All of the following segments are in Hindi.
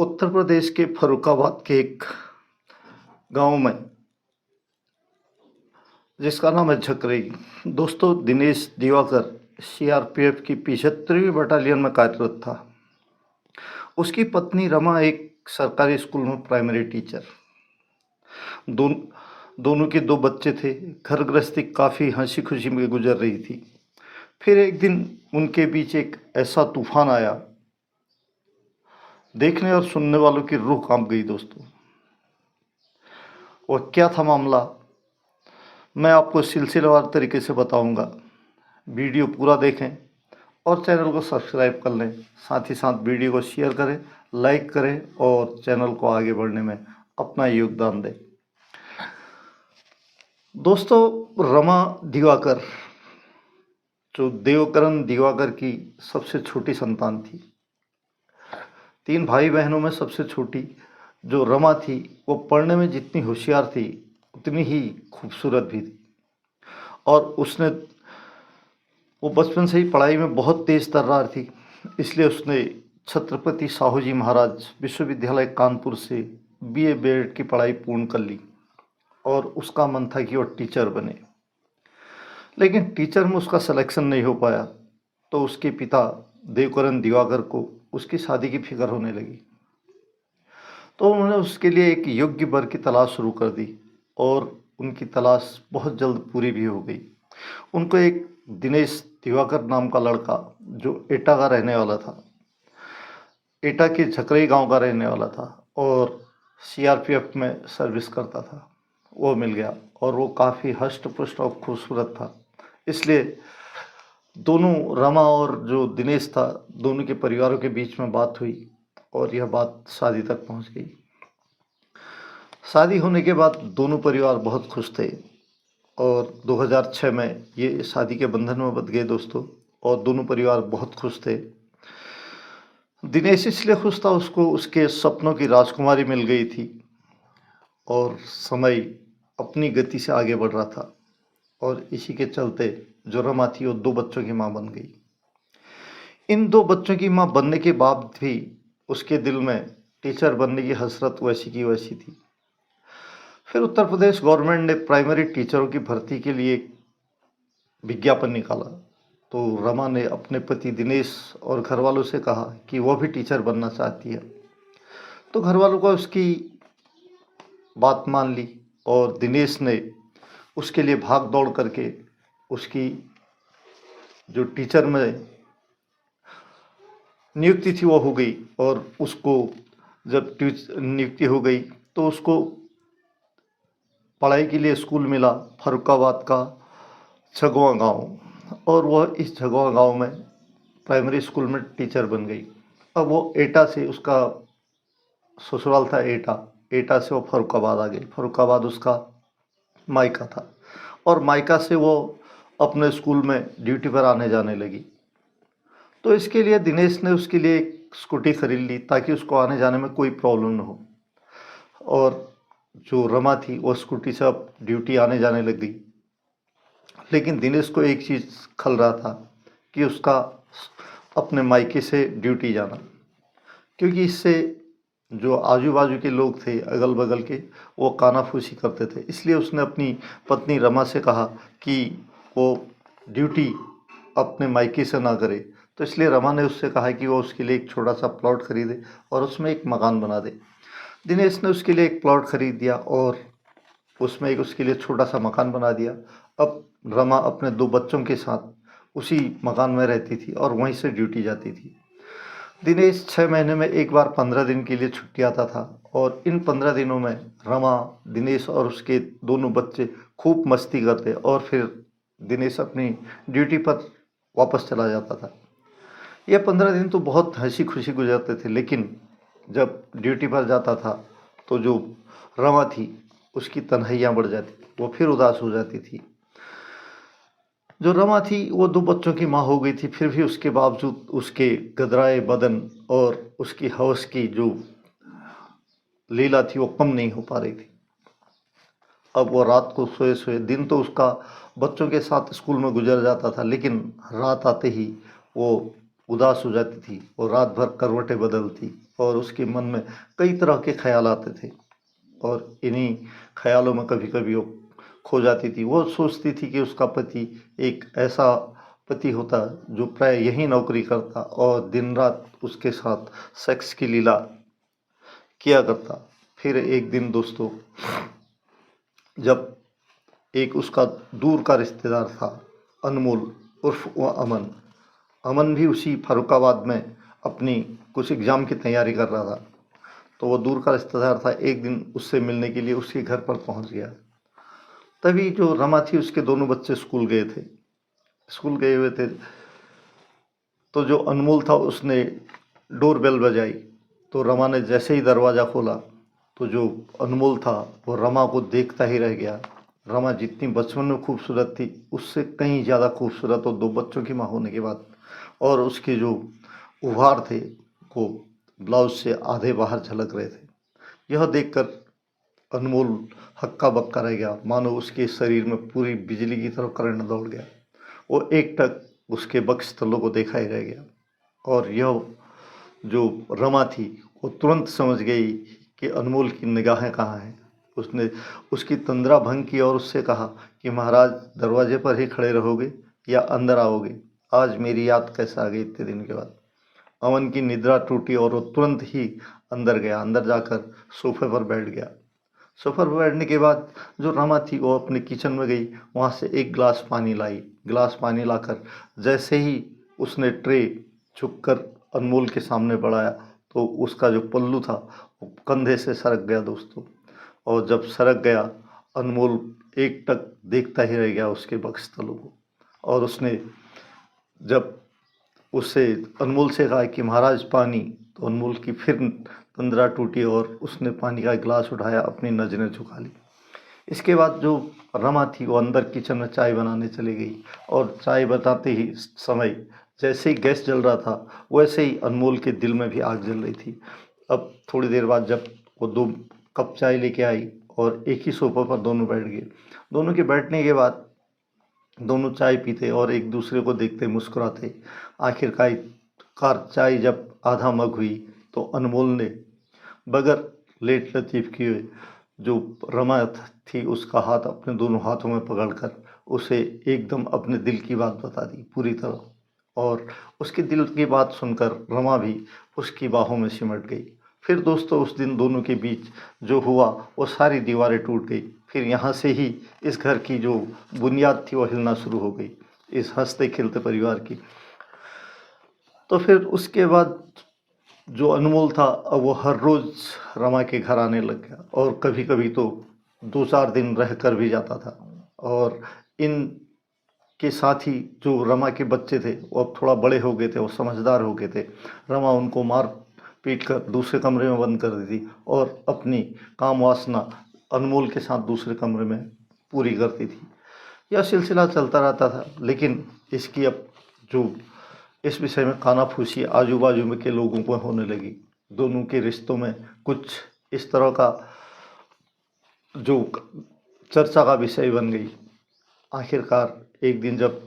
उत्तर प्रदेश के फर्रुखाबाद के एक गांव में, जिसका नाम है झकरई। दोस्तों, दिनेश दिवाकर सीआरपीएफ की 75वीं बटालियन में कार्यरत था। उसकी पत्नी रमा एक सरकारी स्कूल में प्राइमरी टीचर। दोनों के दो बच्चे थे। घर गृहस्थी काफ़ी हंसी खुशी में गुजर रही थी। फिर एक दिन उनके बीच एक ऐसा तूफान आया, देखने और सुनने वालों की रूह कांप गई। दोस्तों, वह क्या था मामला, मैं आपको सिलसिलेवार तरीके से बताऊंगा। वीडियो पूरा देखें और चैनल को सब्सक्राइब कर लें। साथ ही साथ वीडियो को शेयर करें, लाइक करें और चैनल को आगे बढ़ने में अपना योगदान दें। दोस्तों, रमा दिवाकर जो देवकरण दिवाकर की सबसे छोटी संतान थी। 3 भाई बहनों में सबसे छोटी जो रमा थी, वो पढ़ने में जितनी होशियार थी उतनी ही खूबसूरत भी थी। और वो बचपन से ही पढ़ाई में बहुत तेज तर्रार थी। इसलिए उसने छत्रपति साहू जी महाराज विश्वविद्यालय कानपुर से बीए बीएड की पढ़ाई पूर्ण कर ली और उसका मन था कि वो टीचर बने। लेकिन टीचर में उसका सिलेक्शन नहीं हो पाया, तो उसके पिता देवकरण दिवाकर को उसकी शादी की फिक्र होने लगी। तो उन्होंने उसके लिए एक योग्य वर की तलाश शुरू कर दी और उनकी तलाश बहुत जल्द पूरी भी हो गई। उनको एक दिनेश दिवाकर नाम का लड़का, जो एटा का रहने वाला था, एटा के झकरई गांव का रहने वाला था और सीआरपीएफ में सर्विस करता था, वो मिल गया। और वो काफ़ी हष्ट पुष्ट और खूबसूरत था। इसलिए दोनों, रमा और जो दिनेश था, दोनों के परिवारों के बीच में बात हुई और यह बात शादी तक पहुंच गई। शादी होने के बाद दोनों परिवार बहुत खुश थे और 2006 में ये शादी के बंधन में बंध गए। दोस्तों, और दोनों परिवार बहुत खुश थे। दिनेश इसलिए खुश था, उसको उसके सपनों की राजकुमारी मिल गई थी और समय अपनी गति से आगे बढ़ रहा था। और इसी के चलते जो रमा थी वो 2 बच्चों की माँ बन गई। इन 2 बच्चों की माँ बनने के बाद भी उसके दिल में टीचर बनने की हसरत वैसी की वैसी थी। फिर उत्तर प्रदेश गवर्नमेंट ने प्राइमरी टीचरों की भर्ती के लिए विज्ञापन निकाला। तो रमा ने अपने पति दिनेश और घर वालों से कहा कि वह भी टीचर बनना चाहती है। तो घर वालों को उसकी बात मान ली और दिनेश ने उसके लिए भाग दौड़ करके उसकी जो टीचर में नियुक्ति थी वो हो गई। और उसको जब नियुक्ति हो गई तो उसको पढ़ाई के लिए स्कूल मिला फर्रुखाबाद का झगवा गांव, और वह इस झगवा गांव में प्राइमरी स्कूल में टीचर बन गई। अब वो एटा से, उसका ससुराल था एटा, एटा से वो फर्रुखाबाद आ गई। फर्रुखाबाद उसका मायका था और मायका से वो अपने स्कूल में ड्यूटी पर आने जाने लगी। तो इसके लिए दिनेश ने उसके लिए एक स्कूटी खरीद ली ताकि उसको आने जाने में कोई प्रॉब्लम न हो। और जो रमा थी वो स्कूटी से अब ड्यूटी आने जाने लग गई। लेकिन दिनेश को एक चीज़ खल रहा था कि उसका अपने मायके से ड्यूटी जाना, क्योंकि इससे जो आजू बाजू के लोग थे अगल बगल के, वो कानाफूसी करते थे। इसलिए उसने अपनी पत्नी रमा से कहा कि वो ड्यूटी अपने मायके से ना करे। तो इसलिए रमा ने उससे कहा कि वो उसके लिए एक छोटा सा प्लॉट खरीदे और उसमें एक मकान बना दे। दिनेश ने उसके लिए एक प्लॉट खरीद दिया और उसमें एक उसके लिए छोटा सा मकान बना दिया। अब रमा अपने 2 बच्चों के साथ उसी मकान में रहती थी और वहीं से ड्यूटी जाती थी। दिनेश 6 महीने में एक बार 15 दिन के लिए छुट्टी आता था और इन 15 दिनों में रमा, दिनेश और उसके दोनों बच्चे खूब मस्ती करते और फिर दिनेश अपनी ड्यूटी पर वापस चला जाता था। यह 15 दिन तो बहुत हंसी खुशी गुजरते थे। लेकिन जब ड्यूटी पर जाता था तो जो रमा थी उसकी तन्हाइयाँ बढ़ जाती, वो फिर उदास हो जाती थी। जो रमा थी वो 2 बच्चों की माँ हो गई थी, फिर भी उसके बावजूद उसके गदराए बदन और उसकी हवस की जो लीला थी वो कम नहीं हो पा रही थी। अब वो रात को सोए सोए, दिन तो उसका बच्चों के साथ स्कूल में गुजर जाता था, लेकिन रात आते ही वो उदास हो जाती थी और रात भर करवटें बदलती और उसके मन में कई तरह के ख्याल आते थे और इन्हीं ख्यालों में कभी कभी वो खो जाती थी। वो सोचती थी कि उसका पति एक ऐसा पति होता जो प्राय यही नौकरी करता और दिन रात उसके साथ सेक्स की लीला किया करता। फिर एक दिन दोस्तों, जब एक उसका दूर का रिश्तेदार था अनमोल उर्फ वो अमन, अमन भी उसी फरुखाबाद में अपनी कुछ एग्ज़ाम की तैयारी कर रहा था। तो वो दूर का रिश्तेदार था, एक दिन उससे मिलने के लिए उसके घर पर पहुंच गया। तभी जो रमा थी उसके दोनों बच्चे स्कूल गए थे, स्कूल गए हुए थे। तो जो अनमोल था उसने डोर बेल बजाई। तो रमा ने जैसे ही दरवाज़ा खोला तो जो अनमोल था वो रमा को देखता ही रह गया। रमा जितनी बचपन में खूबसूरत थी उससे कहीं ज़्यादा खूबसूरत, और दो बच्चों की माँ होने के बाद, और उसके जो उभार थे वो ब्लाउज से आधे बाहर झलक रहे थे। यह देखकर अनमोल हक्का बक्का रह गया, मानो उसके शरीर में पूरी बिजली की तरह करंट दौड़ गया। वो एकटक उसके वक्षस्थलों को देखा ही रह गया। और यह जो रमा थी वो तुरंत समझ गई कि अनमोल की निगाहें कहाँ हैं। उसने उसकी तंद्रा भंग की और उससे कहा कि महाराज, दरवाजे पर ही खड़े रहोगे या अंदर आओगे? आज मेरी याद कैसे आ गई इतने दिन के बाद। अमन की निद्रा टूटी और वो तुरंत ही अंदर गया। अंदर जाकर सोफे पर बैठ गया। सोफे पर बैठने के बाद जो रमा थी वो अपने किचन में गई, वहाँ से एक गिलास पानी लाई। गिलास पानी लाकर जैसे ही उसने ट्रे झुककर अनमोल के सामने बढ़ाया तो उसका जो पल्लू था वो कंधे से सरक गया दोस्तों। और जब सरक गया, अनमोल एकटक देखता ही रह गया उसके वक्षस्थलों को। और उसने जब उससे अनमोल से कहा कि महाराज पानी, तो अनमोल की फिर तंद्रा टूटी और उसने पानी का गिलास उठाया, अपनी नजरें झुका ली। इसके बाद जो रमा थी वो अंदर किचन में चाय बनाने चली गई और चाय बनाते ही समय जैसे ही गैस जल रहा था वैसे ही अनमोल के दिल में भी आग जल रही थी। अब थोड़ी देर बाद जब वो 2 कप चाय लेके आई और एक ही सोफा पर दोनों बैठ गए। दोनों के बैठने के बाद दोनों चाय पीते और एक दूसरे को देखते मुस्कुराते। आखिरकार चाय जब आधा मग हुई तो अनमोल ने बगैर लेट लतीफ़ किए जो रमा थी उसका हाथ अपने दोनों हाथों में पकड़कर उसे एकदम अपने दिल की बात बता दी पूरी तरह। और उसके दिल की बात सुनकर रमा भी उसकी बाहों में सिमट गई। फिर दोस्तों उस दिन दोनों के बीच जो हुआ वो सारी दीवारें टूट गई। फिर यहाँ से ही इस घर की जो बुनियाद थी वो हिलना शुरू हो गई, इस हंसते खेलते परिवार की। तो फिर उसके बाद जो अनमोल था अब वो हर रोज़ रमा के घर आने लग गया और कभी कभी तो 2-4 दिन रह कर भी जाता था। और इन के साथ ही जो रमा के बच्चे थे वो अब थोड़ा बड़े हो गए थे, वो समझदार हो गए थे। रमा उनको मार पीट कर दूसरे कमरे में बंद कर देती और अपनी काम वासना अनमोल के साथ दूसरे कमरे में पूरी करती थी। यह सिलसिला चलता रहता था, लेकिन इसकी अब जो इस विषय में कानाफूसी आजू बाजू में के लोगों को होने लगी। दोनों के रिश्तों में कुछ इस तरह का जो चर्चा का विषय बन गई। आखिरकार एक दिन जब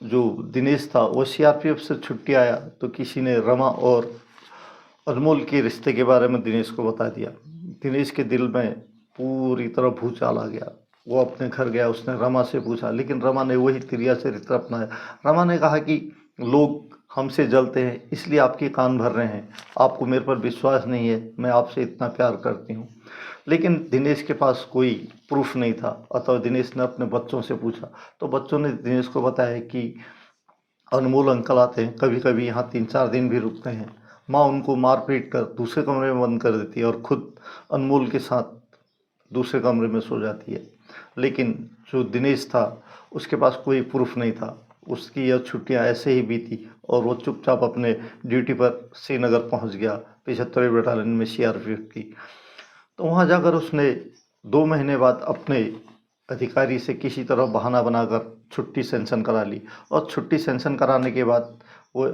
जो दिनेश था वो सीआरपीएफ से छुट्टी आया तो किसी ने रमा और अनमोल के रिश्ते के बारे में दिनेश को बता दिया। दिनेश के दिल में पूरी तरह भूचाल आ गया। वो अपने घर गया, उसने रमा से पूछा, लेकिन रमा ने वही तिरिया चरित्र अपनाया। रमा ने कहा कि लोग हमसे जलते हैं इसलिए आपके कान भर रहे हैं, आपको मेरे पर विश्वास नहीं है, मैं आपसे इतना प्यार करती हूँ। लेकिन दिनेश के पास कोई प्रूफ नहीं था, अतः दिनेश ने अपने बच्चों से पूछा तो बच्चों ने दिनेश को बताया कि अनमोल अंकल आते हैं, कभी कभी यहाँ 3-4 दिन भी रुकते हैं। माँ उनको मार पीट कर दूसरे कमरे में बंद कर देती है और खुद अनमोल के साथ दूसरे कमरे में सो जाती है। लेकिन जो दिनेश था उसके पास कोई प्रूफ नहीं था। उसकी यह छुट्टियां ऐसे ही बीती और वो चुपचाप अपने ड्यूटी पर श्रीनगर पहुंच गया, 75वीं बटालियन में सीआरपीएफ की। तो वहाँ जाकर उसने 2 महीने बाद अपने अधिकारी से किसी तरह बहाना बनाकर छुट्टी सेंशन करा ली। और छुट्टी सेंशन कराने के बाद वो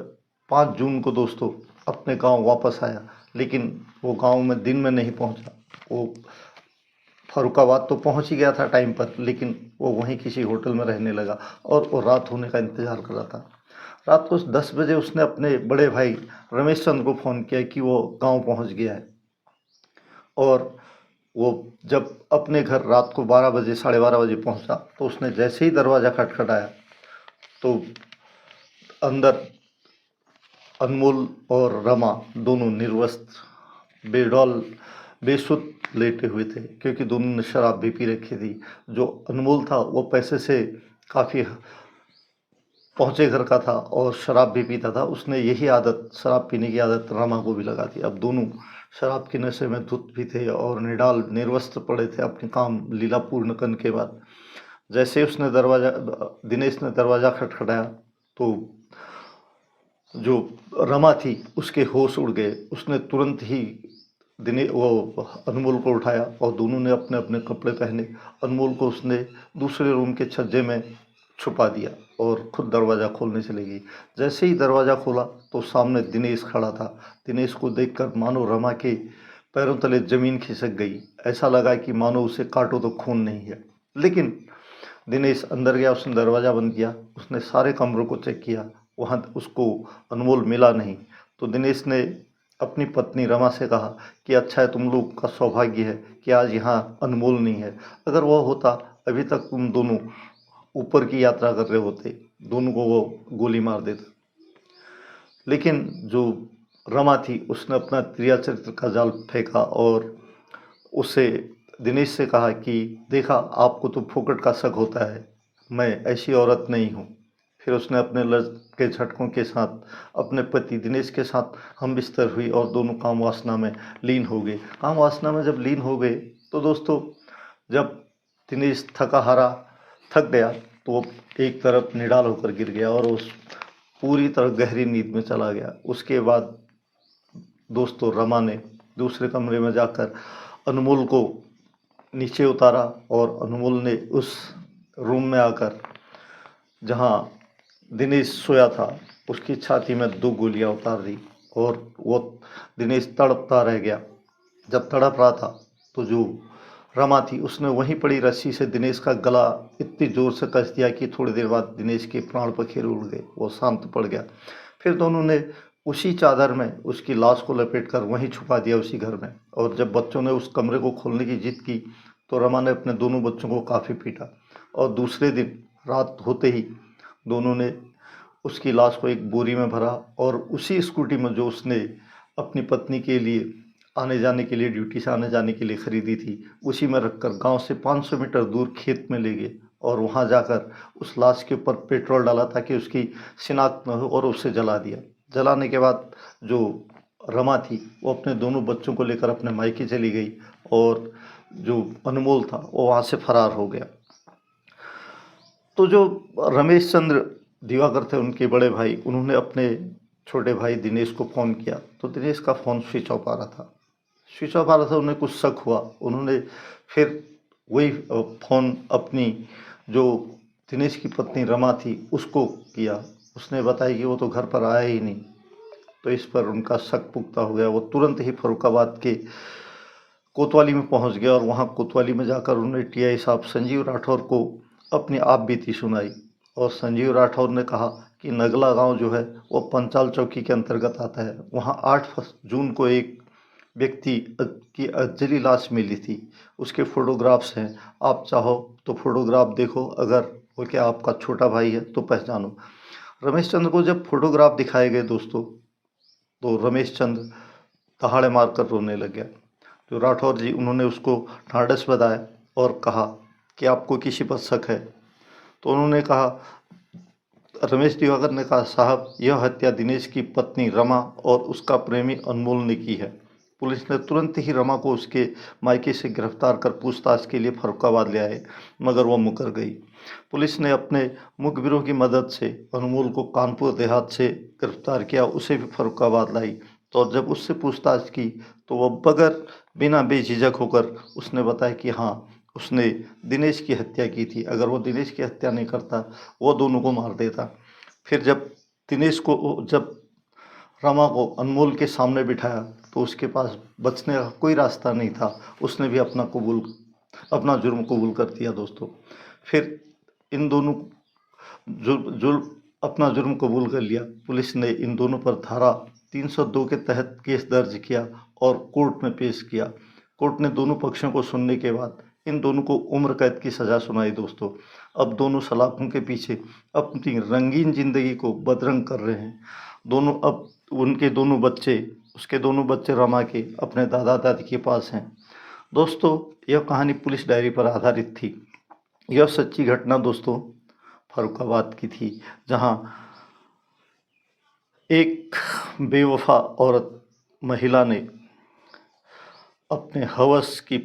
5 जून को दोस्तों अपने गांव वापस आया। लेकिन वो गांव में दिन में नहीं पहुंचा। वो फरुखाबाद तो पहुंच ही गया था टाइम पर, लेकिन वो वहीं किसी होटल में रहने लगा और वो रात होने का इंतज़ार कर रहा था। रात को 10 बजे उसने अपने बड़े भाई रमेश चंद्र को फ़ोन किया कि वो गांव पहुंच गया है। और वो जब अपने घर रात को 12 बजे 12:30 बजे पहुंचा तो उसने जैसे ही दरवाज़ा खटखटाया तो अंदर अनमोल और रमा दोनों निर्वस्त्र, बेडौल, बेसुध लेटे हुए थे, क्योंकि दोनों ने शराब भी पी रखी थी। जो अनमोल था वो पैसे से काफ़ी पहुँचे घर का था और शराब भी पीता था। उसने यही आदत, शराब पीने की आदत रमा को भी लगा दी। अब दोनों शराब के नशे में धुत भी थे और निडाल निर्वस्त्र पड़े थे अपने काम लीला पूर्ण करने के बाद। जैसे उसने दिनेश ने दरवाज़ा खटखटाया तो जो रमा थी उसके होश उड़ गए। उसने तुरंत ही अनमोल को उठाया और दोनों ने अपने अपने कपड़े पहने। अनमोल को उसने दूसरे रूम के छज्जे में छुपा दिया और खुद दरवाज़ा खोलने चली गई। जैसे ही दरवाज़ा खोला तो सामने दिनेश खड़ा था। दिनेश को देखकर मानो रमा के पैरों तले ज़मीन खिसक गई। ऐसा लगा कि मानो उसे काटो तो खून नहीं है। लेकिन दिनेश अंदर गया, उसने दरवाज़ा बंद किया। उसने सारे कमरों को चेक किया, वहाँ उसको अनमोल मिला नहीं। तो दिनेश ने अपनी पत्नी रमा से कहा कि अच्छा है, तुम लोग का सौभाग्य है कि आज यहाँ अनमोल नहीं है। अगर वो होता अभी तक तुम दोनों ऊपर की यात्रा कर रहे होते, दोनों को वो गोली मार देता। लेकिन जो रमा थी उसने अपना त्रिया चरित्र का जाल फेंका और उससे दिनेश से कहा कि देखा, आपको तो फोकट का शक होता है, मैं ऐसी औरत नहीं हूँ। फिर उसने अपने लड़के झटकों के साथ अपने पति दिनेश के साथ हम बिस्तर हुई और दोनों काम वासना में लीन हो गए। काम वासना में जब लीन हो गए तो दोस्तों, जब दिनेश थक गया तो वो एक तरफ निडाल होकर गिर गया और उस पूरी तरह गहरी नींद में चला गया। उसके बाद दोस्तों, रमा ने दूसरे कमरे में जाकर अनमोल को नीचे उतारा और अनमोल ने उस रूम में आकर, जहाँ दिनेश सोया था, उसकी छाती में 2 गोलियां उतार दी और वो दिनेश तड़पता रह गया। जब तड़प रहा था तो जो रमा थी उसने वहीं पड़ी रस्सी से दिनेश का गला इतनी ज़ोर से कस दिया कि थोड़ी देर बाद दिनेश के प्राण पखेरु उड़ गए, वो शांत पड़ गया। फिर दोनों ने उसी चादर में उसकी लाश को लपेटकर वहीं छुपा दिया उसी घर में। और जब बच्चों ने उस कमरे को खोलने की जिद की तो रमा ने अपने दोनों बच्चों को काफ़ी पीटा और दूसरे दिन रात होते ही दोनों ने उसकी लाश को एक बोरी में भरा और उसी स्कूटी में जो उसने अपनी पत्नी के लिए आने जाने के लिए, ड्यूटी से आने जाने के लिए खरीदी थी, उसी में रखकर गांव से 500 मीटर दूर खेत में ले गए और वहां जाकर उस लाश के ऊपर पेट्रोल डाला ताकि उसकी शिनाख्त न हो और उसे जला दिया। जलाने के बाद जो रमा थी वो अपने दोनों बच्चों को लेकर अपने मायके चली गई और जो अनमोल था वो वहाँ से फरार हो गया। तो जो रमेश चंद्र दिवाकर थे, उनके बड़े भाई, उन्होंने अपने छोटे भाई दिनेश को फ़ोन किया तो दिनेश का फ़ोन स्विच ऑफ आ रहा था। स्विच ऑफ आ रहा था, उन्हें कुछ शक हुआ। उन्होंने फिर वही फ़ोन अपनी जो दिनेश की पत्नी रमा थी उसको किया। उसने बताया कि वो तो घर पर आया ही नहीं। तो इस पर उनका शक पुख्ता हो गया। वो तुरंत ही फर्रुखाबाद के कोतवाली में पहुंच गया और वहां कोतवाली में जाकर उन्होंने टीआई साहब संजीव राठौर को अपनी आप बीती सुनाई। और संजीव राठौर ने कहा कि नगला गांव जो है वो पंचाल चौकी के अंतर्गत आता है। वहां 8 जून को एक व्यक्ति की जली लाश मिली थी, उसके फोटोग्राफ्स हैं। आप चाहो तो फोटोग्राफ देखो, अगर वो क्या आपका छोटा भाई है तो पहचानो। रमेश चंद्र को जब फोटोग्राफ दिखाए गए दोस्तों, तो रमेश चंद्र दहाड़े मारकर रोने लग गया। जो राठौर जी, उन्होंने उसको ढाढ़स बंधाया और कहा कि आपको किसी पर शक है? तो उन्होंने कहा, रमेश दिवाकर ने कहा, साहब यह हत्या दिनेश की पत्नी रमा और उसका प्रेमी अनमोल ने की है। पुलिस ने तुरंत ही रमा को उसके मायके से गिरफ्तार कर पूछताछ के लिए फर्रुखाबाद ले आए, मगर वह मुकर गई। पुलिस ने अपने मुखबिरों की मदद से अनमोल को कानपुर देहात से गिरफ्तार किया, उसे भी फर्रुखाबाद लाई। तो जब उससे पूछताछ की तो वह बिना बेझिझक होकर उसने बताया कि हाँ, उसने दिनेश की हत्या की थी। अगर वो दिनेश की हत्या नहीं करता, वो दोनों को मार देता। फिर जब रमा को अनमोल के सामने बिठाया तो उसके पास बचने का कोई रास्ता नहीं था। उसने भी अपना जुर्म कबूल कर दिया दोस्तों। फिर इन दोनों अपना जुर्म कबूल कर लिया। पुलिस ने इन दोनों पर धारा 302 के तहत केस दर्ज किया और कोर्ट में पेश किया। कोर्ट ने दोनों पक्षों को सुनने के बाद इन दोनों को उम्र कैद की सज़ा सुनाई दोस्तों। अब दोनों सलाखों के पीछे अपनी रंगीन ज़िंदगी को बदरंग कर रहे हैं। दोनों अब उनके दोनों बच्चे उसके दोनों बच्चे रमा के अपने दादा दादी के पास हैं। दोस्तों, यह कहानी पुलिस डायरी पर आधारित थी। यह सच्ची घटना दोस्तों फरुखाबाद की थी, जहां एक बेवफा औरत महिला ने अपने हवस की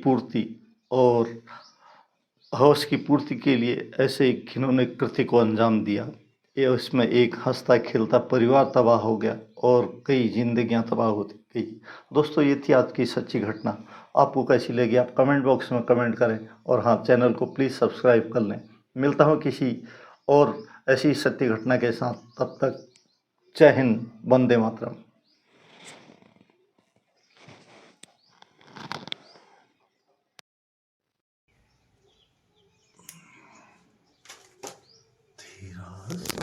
पूर्ति के लिए ऐसे एक घिनौने कृत्य को अंजाम दिया। ये उसमें एक हंसता खेलता परिवार तबाह हो गया और कई जिंदगियां तबाह होती गई। दोस्तों, ये थी आज की सच्ची घटना। आपको कैसी लगी आप कमेंट बॉक्स में कमेंट करें और हाँ, चैनल को प्लीज़ सब्सक्राइब कर लें। मिलता हूँ किसी और ऐसी सत्य घटना के साथ, तब तक जय हिंद, वंदे मातरम। धीरज।